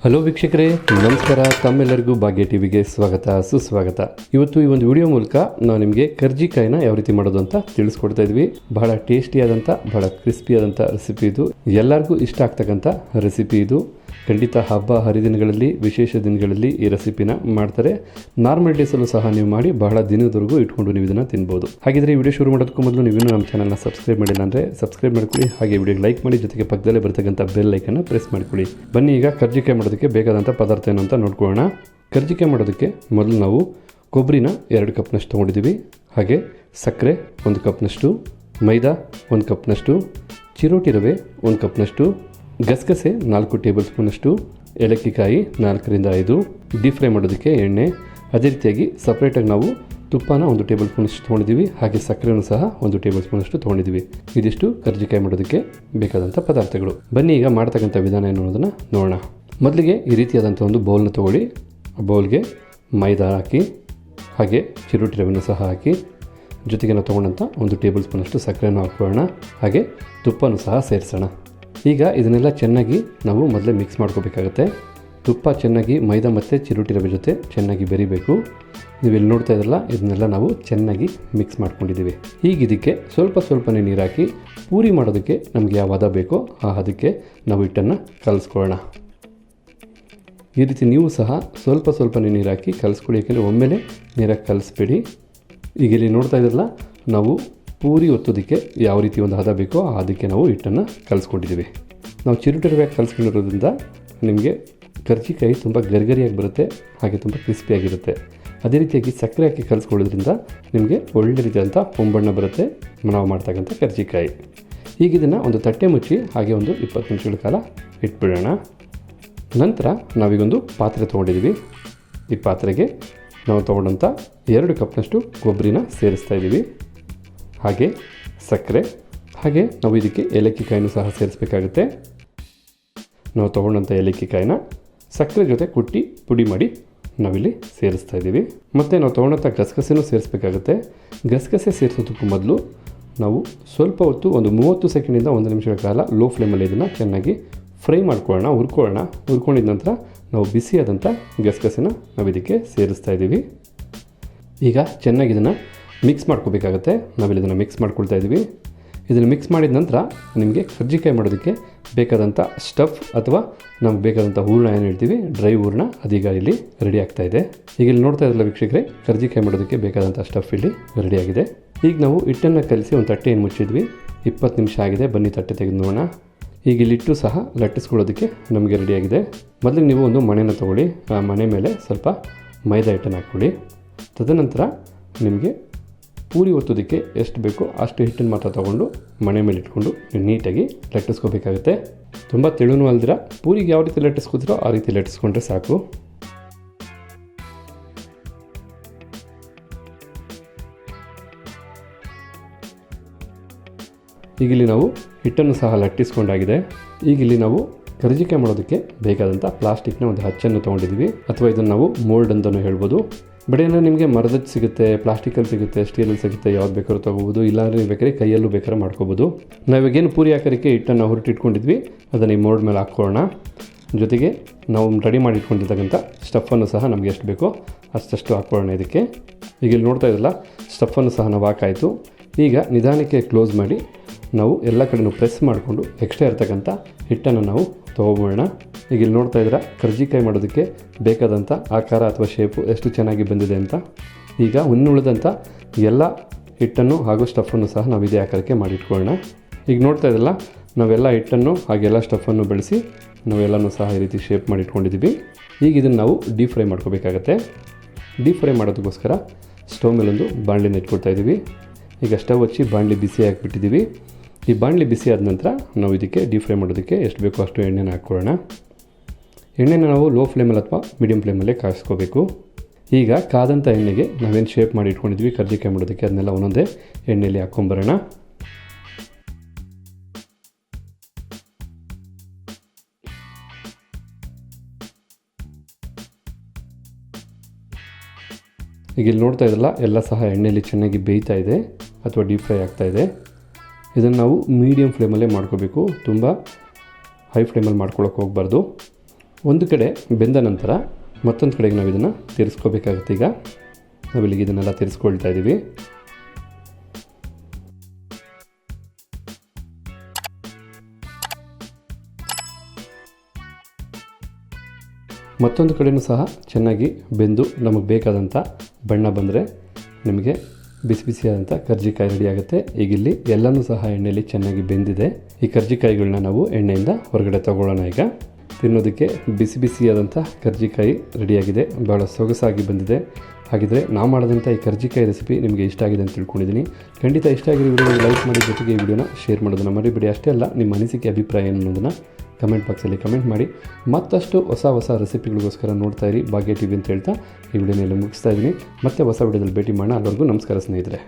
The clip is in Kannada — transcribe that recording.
ಹಲೋ ವೀಕ್ಷಕರೇ, ನಮಸ್ಕಾರ. ತಮ್ಮೆಲ್ಲರಿಗೂ ಭಾಗ್ಯ ಟಿವಿಗೆ ಸ್ವಾಗತ, ಸುಸ್ವಾಗತ. ಇವತ್ತು ಈ ಒಂದು ವಿಡಿಯೋ ಮೂಲಕ ನಾವು ನಿಮಗೆ ಕರ್ಜಿಕಾಯಿನ ಯಾವ ರೀತಿ ಮಾಡೋದು ಅಂತ ತಿಳಿಸ್ಕೊಡ್ತಾ ಇದ್ವಿ. ಬಹಳ ಟೇಸ್ಟಿಯಾದಂಥ, ಬಹಳ ಕ್ರಿಸ್ಪಿಯಾದಂಥ ರೆಸಿಪಿ ಇದು. ಎಲ್ಲರಿಗೂ ಇಷ್ಟ ಆಗ್ತಕ್ಕಂಥ ರೆಸಿಪಿ ಇದು. ಖಂಡಿತ ಹಬ್ಬ ಹರಿದಿನಗಳಲ್ಲಿ, ವಿಶೇಷ ದಿನಗಳಲ್ಲಿ ಈ ರೆಸಿಪಿನ ಮಾಡ್ತಾರೆ. ನಾರ್ಮಲ್ ಡೇಸಲ್ಲೂ ಸಹ ನೀವು ಮಾಡಿ ಬಹಳ ದಿನದವರೆಗೂ ಇಟ್ಕೊಂಡು ನೀವು ಇದನ್ನು ತಿನ್ಬೋದು. ಹಾಗಿದ್ರೆ ಈ ವಿಡಿಯೋ ಶುರು ಮಾಡೋದಕ್ಕೂ ಮೊದಲು ನೀವಿನ್ನೂ ನಮ್ಮ ಚಾನಲ್ನ ಸಬ್ಸ್ಕ್ರೈಬ್ ಮಾಡಿಲ್ಲ ಅಂದರೆ ಸಬ್ಸ್ಕ್ರೈಬ್ ಮಾಡ್ಕೊಳ್ಳಿ. ಹಾಗೆ ವಿಡಿಯೋಗೆ ಲೈಕ್ ಮಾಡಿ, ಜೊತೆಗೆ ಪಕ್ಕದಲ್ಲೇ ಬರ್ತಕ್ಕಂಥ ಬೆಲ್ ಐಕನ್ನ ಪ್ರೆಸ್ ಮಾಡ್ಕೊಳ್ಳಿ. ಬನ್ನಿ ಈಗ ಕರ್ಜಿಕಾಯಿ ಮಾಡೋದಕ್ಕೆ ಬೇಕಾದಂಥ ಪದಾರ್ಥ ಏನು ಅಂತ ನೋಡ್ಕೊಳ್ಳೋಣ. ಕರ್ಜಿಕಾಯಿ ಮಾಡೋದಕ್ಕೆ ಮೊದಲು ನಾವು ಕೊಬ್ಬರಿನ 2 ಕಪ್ನಷ್ಟು ತೊಗೊಂಡಿದ್ದೀವಿ. ಹಾಗೆ ಸಕ್ಕರೆ 1 ಕಪ್ನಷ್ಟು, ಮೈದಾ 1 ಕಪ್ನಷ್ಟು, ಚಿರೋಟಿ ರವೆ 1 ಕಪ್ನಷ್ಟು, ಗಸಗಸೆ 4 ಟೇಬಲ್ ಸ್ಪೂನಷ್ಟು, ಏಲಕ್ಕಿಕಾಯಿ 4 ರಿಂದ 5, ಡೀಪ್ ಫ್ರೈ ಮಾಡೋದಕ್ಕೆ ಎಣ್ಣೆ, ಅದೇ ರೀತಿಯಾಗಿ ಸಪ್ರೇಟಾಗಿ ನಾವು ತುಪ್ಪನ 1 ಟೇಬಲ್ ಸ್ಪೂನಷ್ಟು ತೊಗೊಂಡಿದ್ದೀವಿ. ಹಾಗೆ ಸಕ್ಕರೆನೂ ಸಹ 1 ಟೇಬಲ್ ಸ್ಪೂನಷ್ಟು ತೊಗೊಂಡಿದ್ದೀವಿ. ಇದಿಷ್ಟು ಕರ್ಜಿಕಾಯಿ ಮಾಡೋದಕ್ಕೆ ಬೇಕಾದಂಥ ಪದಾರ್ಥಗಳು. ಬನ್ನಿ ಈಗ ಮಾಡ್ತಕ್ಕಂಥ ವಿಧಾನ ಏನು ಅನ್ನೋದನ್ನು ನೋಡೋಣ. ಮೊದಲಿಗೆ ಈ ರೀತಿಯಾದಂಥ ಒಂದು ಬೌಲ್ನ ತೊಗೊಳ್ಳಿ. ಬೌಲ್ಗೆ ಮೈದಾ ಹಾಕಿ, ಹಾಗೆ ಚಿರೋಟಿ ರವೆನೂ ಸಹ ಹಾಕಿ, ಜೊತೆಗೆ ನಾವು ತೊಗೊಂಡಂಥ 1 ಟೇಬಲ್ ಸ್ಪೂನಷ್ಟು ಸಕ್ಕರೆನೂ ಹಾಕ್ಕೊಳ್ಳೋಣ. ಹಾಗೆ ತುಪ್ಪನೂ ಸಹ ಸೇರಿಸೋಣ. ಈಗ ಇದನ್ನೆಲ್ಲ ಚೆನ್ನಾಗಿ ನಾವು ಮೊದಲೇ ಮಿಕ್ಸ್ ಮಾಡ್ಕೋಬೇಕಾಗತ್ತೆ. ತುಪ್ಪ ಚೆನ್ನಾಗಿ ಮೈದಾ ಮತ್ತು ಚಿರೋಟಿ ರವೆ ಜೊತೆ ಚೆನ್ನಾಗಿ ಬೆರಿಬೇಕು. ನೀವೆಲ್ಲಿ ನೋಡ್ತಾ ಇದ್ರಲ್ಲ, ಇದನ್ನೆಲ್ಲ ನಾವು ಚೆನ್ನಾಗಿ ಮಿಕ್ಸ್ ಮಾಡ್ಕೊಂಡಿದ್ದೀವಿ. ಈಗ ಇದಕ್ಕೆ ಸ್ವಲ್ಪನೇ ನೀರು ಹಾಕಿ ಪೂರಿ ಮಾಡೋದಕ್ಕೆ ನಮಗೆ ಯಾವ ಹದ ಬೇಕೋ ಆ ಹದಕ್ಕೆ ನಾವು ಹಿಟ್ಟನ್ನು ಕಲಿಸ್ಕೊಳ್ಳೋಣ. ಈ ರೀತಿ ನೀವು ಸಹ ಸ್ವಲ್ಪನೇ ನೀರು ಹಾಕಿ ಕಲಿಸ್ಕೊಳ್ಳಿ. ಯಾಕೆಂದರೆ ಒಮ್ಮೆಲೆ ನೀರಾಗಿ ಕಲಿಸ್ಬೇಡಿ. ಈಗ ಇಲ್ಲಿ ನೋಡ್ತಾ ಇದ್ರಲ್ಲ, ನಾವು ಪೂರಿ ಒತ್ತೋದಕ್ಕೆ ಯಾವ ರೀತಿ ಒಂದು ಹದ ಬೇಕೋ ಆ ಹದಕ್ಕೆ ನಾವು ಹಿಟ್ಟನ್ನು ಕಲಿಸ್ಕೊಂಡಿದ್ದೀವಿ. ನಾವು ಚಿರೋಟಿ ರವೆ ಕಲಿಸ್ಕೊಂಡಿರೋದ್ರಿಂದ ನಿಮಗೆ ಕರ್ಜಿಕಾಯಿ ತುಂಬ ಗರಿಗರಿಯಾಗಿ ಬರುತ್ತೆ, ಹಾಗೆ ತುಂಬ ಕ್ರಿಸ್ಪಿಯಾಗಿರುತ್ತೆ. ಅದೇ ರೀತಿಯಾಗಿ ಸಕ್ಕರೆ ಹಾಕಿ ಕಲಿಸ್ಕೊಳ್ಳೋದ್ರಿಂದ ನಿಮಗೆ ಒಳ್ಳೆ ರೀತಿಯಾದಂಥ ಹೊಂಬಣ್ಣ ಬರುತ್ತೆ ನಾವು ಮಾಡ್ತಕ್ಕಂಥ ಕರ್ಜಿಕಾಯಿ. ಈಗ ಇದನ್ನು ಒಂದು ತಟ್ಟೆ ಮುಚ್ಚಿ ಹಾಗೆ ಒಂದು 20 ನಿಮಿಷಗಳ ಕಾಲ ಇಟ್ಬಿಡೋಣ. ನಂತರ ನಾವೀಗೊಂದು ಪಾತ್ರೆ ತೊಗೊಂಡಿದ್ದೀವಿ. ಈ ಪಾತ್ರೆಗೆ ನಾವು ತೊಗೊಂಡಂಥ 2 ಕಪ್ನಷ್ಟು ಕೊಬ್ಬರಿನ ಸೇರಿಸ್ತಾ ಇದ್ದೀವಿ. ಹಾಗೆ ಸಕ್ಕರೆ, ಹಾಗೆ ನಾವು ಇದಕ್ಕೆ ಏಲಕ್ಕಿಕಾಯಿನೂ ಸಹ ಸೇರಿಸಬೇಕಾಗುತ್ತೆ. ನಾವು ತೊಗೊಂಡಂಥ ಏಲಕ್ಕಿಕಾಯಿನ ಸಕ್ಕರೆ ಜೊತೆ ಕುಟ್ಟಿ ಪುಡಿ ಮಾಡಿ ನಾವಿಲ್ಲಿ ಸೇರಿಸ್ತಾ ಇದ್ದೀವಿ. ಮತ್ತು ನಾವು ತೊಗೊಂಡಂಥ ಗಸಗಸೆನೂ ಸೇರಿಸಬೇಕಾಗುತ್ತೆ. ಗಸಗಸೆ ಸೇರಿಸೋದಕ್ಕೂ ಮೊದಲು ನಾವು ಸ್ವಲ್ಪ ಹೊತ್ತು, ಒಂದು 30 ಸೆಕೆಂಡಿಂದ 1 ನಿಮಿಷಗಳ ಕಾಲ ಲೋ ಫ್ಲೇಮಲ್ಲಿ ಇದನ್ನು ಚೆನ್ನಾಗಿ ಫ್ರೈ ಮಾಡ್ಕೊಳ್ಳೋಣ, ಹುರ್ಕೊಂಡಿದ ನಂತರ ನಾವು ಬಿಸಿಯಾದಂಥ ಗಸಗಸೆನ ನಾವು ಇದಕ್ಕೆ ಸೇರಿಸ್ತಾ ಇದ್ದೀವಿ. ಈಗ ಚೆನ್ನಾಗಿ ಇದನ್ನು ಮಿಕ್ಸ್ ಮಾಡ್ಕೋಬೇಕಾಗತ್ತೆ. ನಾವಿಲ್ಲಿ ಇದನ್ನು ಮಿಕ್ಸ್ ಮಾಡ್ಕೊಳ್ತಾ ಇದ್ದೀವಿ. ಇದನ್ನು ಮಿಕ್ಸ್ ಮಾಡಿದ ನಂತರ ನಿಮಗೆ ಕರ್ಜಿಕಾಯಿ ಮಾಡೋದಕ್ಕೆ ಬೇಕಾದಂಥ ಸ್ಟಫ್ ಅಥವಾ ನಮ್ಗೆ ಬೇಕಾದಂಥ ಹೂರಣ ಏನು ಹೇಳ್ತೀವಿ, ಡ್ರೈ ಹೂರಣ, ಅದೀಗ ಇಲ್ಲಿ ರೆಡಿ ಆಗ್ತಾ ಇದೆ. ಈಗ ಇಲ್ಲಿ ನೋಡ್ತಾ ಇರಲ್ಲ ವೀಕ್ಷಕರೇ, ಕರ್ಜಿಕಾಯಿ ಮಾಡೋದಕ್ಕೆ ಬೇಕಾದಂಥ ಸ್ಟಫ್ ಇಲ್ಲಿ ರೆಡಿಯಾಗಿದೆ. ಈಗ ನಾವು ಹಿಟ್ಟನ್ನು ಕಲಿಸಿ ಒಂದು ತಟ್ಟೆಯನ್ನು ಮುಚ್ಚಿದ್ವಿ. 20 ನಿಮಿಷ ಆಗಿದೆ. ಬನ್ನಿ ತಟ್ಟೆ ತೆಗೆದು ನೋಡೋಣ. ಈಗ ಇಲ್ಲಿಟ್ಟು ಸಹ ಲಟ್ಟಿಸ್ಕೊಳ್ಳೋದಕ್ಕೆ ನಮಗೆ ರೆಡಿಯಾಗಿದೆ. ಮೊದಲಿಗೆ ನೀವು ಒಂದು ಮಣೆನ ತೊಗೊಳ್ಳಿ. ಆ ಮಣೆ ಮೇಲೆ ಸ್ವಲ್ಪ ಮೈದಾ ಹಿಟ್ಟನ್ನು ಹಾಕ್ಕೊಳ್ಳಿ. ತದನಂತರ ನಿಮಗೆ ಪೂರಿ ಒತ್ತೋದಕ್ಕೆ ಎಷ್ಟು ಬೇಕೋ ಅಷ್ಟು ಹಿಟ್ಟನ್ನು ಮಾತ್ರ ತೊಗೊಂಡು ಮಣೆ ಮೇಲೆ ಇಟ್ಕೊಂಡು ನೀಟಾಗಿ ಲಟ್ಟಿಸ್ಕೋಬೇಕಾಗುತ್ತೆ. ತುಂಬ ತೆಳುನೂ ಅಲ್ದಿರ, ಪೂರಿಗೆ ಯಾವ ರೀತಿ ಲಟ್ಟಿಸ್ಕೋತೀರೋ ಆ ರೀತಿ ಲಟ್ಟಿಸ್ಕೊಂಡ್ರೆ ಸಾಕು. ಈಗ ಇಲ್ಲಿ ನಾವು ಹಿಟ್ಟನ್ನು ಸಹ ಲಟ್ಟಿಸ್ಕೊಂಡಾಗಿದೆ. ಈಗ ಇಲ್ಲಿ ನಾವು ಕರ್ಜಿಕಾಯಿ ಮಾಡೋದಕ್ಕೆ ಬೇಕಾದಂಥ ಪ್ಲಾಸ್ಟಿಕ್ನ ಒಂದು ಹಚ್ಚನ್ನು ತೊಗೊಂಡಿದ್ದೀವಿ, ಅಥವಾ ಇದನ್ನು ನಾವು ಮೋಲ್ಡ್ ಅಂತಲೂ ಹೇಳ್ಬೋದು. ಬಡಿಯನ್ನು ನಿಮಗೆ ಮರದದ್ದು ಸಿಗುತ್ತೆ, ಪ್ಲಾಸ್ಟಿಕಲ್ಲಿ ಸಿಗುತ್ತೆ, ಸ್ಟೀಲಲ್ಲಿ ಸಿಗುತ್ತೆ, ಯಾವ್ದು ಬೇಕಾದ್ರೂ ತೊಗೋಬೋದು. ಇಲ್ಲಾಂದರೆ ನೀವು ಬೇಕಾದ್ರೆ ಕೈಯಲ್ಲೂ ಬೇಕಾದ್ರೆ ಮಾಡ್ಕೋಬೋದು. ನಾವಿಗೇನು ಪೂರಿ ಹಾಕೋಕ್ಕೆ ಹಿಟ್ಟನ್ನು ಹೊರಟಿಟ್ಕೊಂಡಿದ್ವಿ ಅದನ್ನು ಈ ಮೋಲ್ಡ್ ಮೇಲೆ ಹಾಕ್ಕೊಳ್ಳೋಣ. ಜೊತೆಗೆ ನಾವು ರೆಡಿ ಮಾಡಿ ಇಟ್ಕೊಂಡಿರ್ತಕ್ಕಂಥ ಸ್ಟಫನ್ನು ಸಹ ನಮಗೆ ಎಷ್ಟು ಬೇಕೋ ಅಷ್ಟು ಹಾಕ್ಕೊಳ್ಳೋಣ ಇದಕ್ಕೆ. ಈಗ ಇಲ್ಲಿ ನೋಡ್ತಾ ಇದ್ರಲ್ಲ, ಸ್ಟಫನ್ನು ಸಹ ನಾವು ಹಾಕಾಯಿತು. ಈಗ ನಿಧಾನಕ್ಕೆ ಕ್ಲೋಸ್ ಮಾಡಿ ನಾವು ಎಲ್ಲ ಕಡೆಯೂ ಪ್ರೆಸ್ ಮಾಡಿಕೊಂಡು ಎಕ್ಸ್ಟ್ರಾ ಇರ್ತಕ್ಕಂಥ ಹಿಟ್ಟನ್ನು ನಾವು ತೊಗೊಬೋಣ. ಈಗ ಇಲ್ಲಿ ನೋಡ್ತಾ ಇದ್ದೀರಾ, ಕರ್ಜಿಕಾಯಿ ಮಾಡೋದಕ್ಕೆ ಬೇಕಾದಂಥ ಆಕಾರ ಅಥವಾ ಶೇಪು ಎಷ್ಟು ಚೆನ್ನಾಗಿ ಬಂದಿದೆ ಅಂತ. ಈಗ ಉಳಿದಂಥ ಎಲ್ಲ ಹಿಟ್ಟನ್ನು ಹಾಗೂ ಸ್ಟಫನ್ನು ಸಹ ನಾವು ಇದೇ ಆಕಾರಕ್ಕೆ ಮಾಡಿಟ್ಕೊಳ್ಳೋಣ. ಈಗ ನೋಡ್ತಾ ಇದ್ದಲ್ಲ, ನಾವೆಲ್ಲ ಹಿಟ್ಟನ್ನು ಹಾಗೆಲ್ಲ ಸ್ಟಫನ್ನು ಬೆಳೆಸಿ ನಾವೆಲ್ಲನೂ ಸಹ ಈ ರೀತಿ ಶೇಪ್ ಮಾಡಿ ಇಟ್ಕೊಂಡಿದ್ದೀವಿ. ಈಗ ಇದನ್ನು ನಾವು ಡೀಪ್ ಫ್ರೈ ಮಾಡ್ಕೋಬೇಕಾಗತ್ತೆ. ಡೀಪ್ ಫ್ರೈ ಮಾಡೋದಕ್ಕೋಸ್ಕರ ಸ್ಟವ್ ಮೇಲೊಂದು ಬಾಣಲಿನ ಇಟ್ಕೊಳ್ತಾ ಇದ್ದೀವಿ. ಈಗ ಸ್ಟವ್ ಹಚ್ಚಿ ಬಾಣಲಿ ಬಿಸಿ ಹಾಕಿಬಿಟ್ಟಿದ್ದೀವಿ. ಈ ಬಾಣಲಿ ಬಿಸಿ ಆದ ನಂತರ ನಾವು ಇದಕ್ಕೆ ಡೀಪ್ ಫ್ರೈ ಮಾಡೋದಕ್ಕೆ ಎಷ್ಟು ಬೇಕೋ ಅಷ್ಟು ಎಣ್ಣೆನ ಹಾಕ್ಕೊಳ್ಳೋಣ. ಎಣ್ಣೆನ ನಾವು ಲೋ ಫ್ಲೇಮಲ್ಲಿ ಅಥವಾ ಮೀಡಿಯಮ್ ಫ್ಲೇಮಲ್ಲೇ ಕಾಯಿಸ್ಕೋಬೇಕು. ಈಗ ಕಾದಂಥ ಎಣ್ಣೆಗೆ ನಾವೇನು ಶೇಪ್ ಮಾಡಿ ಇಟ್ಕೊಂಡಿದ್ವಿ ಕರ್ಜಿಕಾಯಿ ಮಾಡೋದಕ್ಕೆ, ಅದನ್ನೆಲ್ಲ ಒಂದೊಂದೇ ಎಣ್ಣೆಯಲ್ಲಿ ಹಾಕ್ಕೊಂಬರೋಣ. ಈಗ ಇಲ್ಲಿ ನೋಡ್ತಾ ಇದ್ರಲ್ಲ, ಎಲ್ಲ ಸಹ ಎಣ್ಣೆಯಲ್ಲಿ ಚೆನ್ನಾಗಿ ಬೇಯ್ತಾ ಇದೆ ಅಥವಾ ಡೀಪ್ ಫ್ರೈ ಆಗ್ತಾ ಇದೆ. ಇದನ್ನು ನಾವು ಮೀಡಿಯಮ್ ಫ್ಲೇಮಲ್ಲೇ ಮಾಡ್ಕೋಬೇಕು, ತುಂಬ ಹೈ ಫ್ಲೇಮಲ್ಲಿ ಮಾಡ್ಕೊಳ್ಳೋಕೆ ಹೋಗಬಾರ್ದು. ಒಂದು ಕಡೆ ಬೆಂದ ನಂತರ ಮತ್ತೊಂದು ಕಡೆಗೆ ನಾವು ಇದನ್ನು ತಿರ್ಸ್ಕೋಬೇಕಾಗುತ್ತೆ. ಈಗ ನಾವಿಲ್ಲಿಗೆ ಇದನ್ನೆಲ್ಲ ತಿರ್ಸ್ಕೊಳ್ತಾ ಇದ್ದೀವಿ. ಮತ್ತೊಂದು ಕಡೆಯೂ ಸಹ ಚೆನ್ನಾಗಿ ಬೆಂದು ನಮಗೆ ಬೇಕಾದಂಥ ಬಣ್ಣ ಬಂದರೆ ನಿಮಗೆ ಬಿಸಿ ಬಿಸಿಯಾದಂಥ ಕರ್ಜಿಕಾಯಿ ರೆಡಿ ಆಗುತ್ತೆ. ಈಗ ಇಲ್ಲಿ ಎಲ್ಲನೂ ಸಹ ಎಣ್ಣೆಯಲ್ಲಿ ಚೆನ್ನಾಗಿ ಬೆಂದಿದೆ. ಈ ಕರ್ಜಿಕಾಯಿಗಳನ್ನ ನಾವು ಎಣ್ಣೆಯಿಂದ ಹೊರಗಡೆ ತಗೊಳ್ಳೋಣ. ಈಗ ತಿನ್ನೋದಕ್ಕೆ ಬಿಸಿ ಬಿಸಿಯಾದಂಥ ಕರ್ಜಿಕಾಯಿ ರೆಡಿಯಾಗಿದೆ, ಭಾಳ ಸೊಗಸಾಗಿ ಬಂದಿದೆ. ಹಾಗಿದ್ರೆ ನಾವು ಮಾಡೋದಂಥ ಈ ಕರ್ಜಿಕಾಯಿ ರೆಸಿಪಿ ನಿಮಗೆ ಇಷ್ಟ ಆಗಿದೆ ಅಂತ ತಿಳ್ಕೊಂಡಿದ್ದೀನಿ. ಖಂಡಿತ ಇಷ್ಟ ಆಗಿರೋ ವಿಡಿಯೋನ ಲೈಕ್ ಮಾಡಿ, ಜೊತೆಗೆ ಈ ವಿಡಿಯೋನ ಶೇರ್ ಮಾಡೋದನ್ನು ಮರಿಬೇಡಿ. ಅಷ್ಟೇ ಅಲ್ಲ, ನಿಮ್ಮ ಅನಿಸಿಕೆ ಅಭಿಪ್ರಾಯ ಅನ್ನೋದನ್ನು ಕಮೆಂಟ್ ಬಾಕ್ಸಲ್ಲಿ ಕಮೆಂಟ್ ಮಾಡಿ. ಮತ್ತಷ್ಟು ಹೊಸ ರೆಸಿಪಿಗಳಿಗೋಸ್ಕರ ನೋಡ್ತಾ ಇರಿ ಭಾಗ್ಯ ಟಿವಿ ಅಂತ ಹೇಳ್ತಾ ಈ ವಿಡಿಯೋನೆಲ್ಲ ಮುಗಿಸ್ತಾ ಇದ್ದೀನಿ. ಮತ್ತೆ ಹೊಸ ವಿಡಿಯೋದಲ್ಲಿ ಭೇಟಿ ಮಾಡೋಣ. ಅಲ್ಲಿವರೆಗೂ ನಮಸ್ಕಾರ ಸ್ನೇಹಿತರೆ.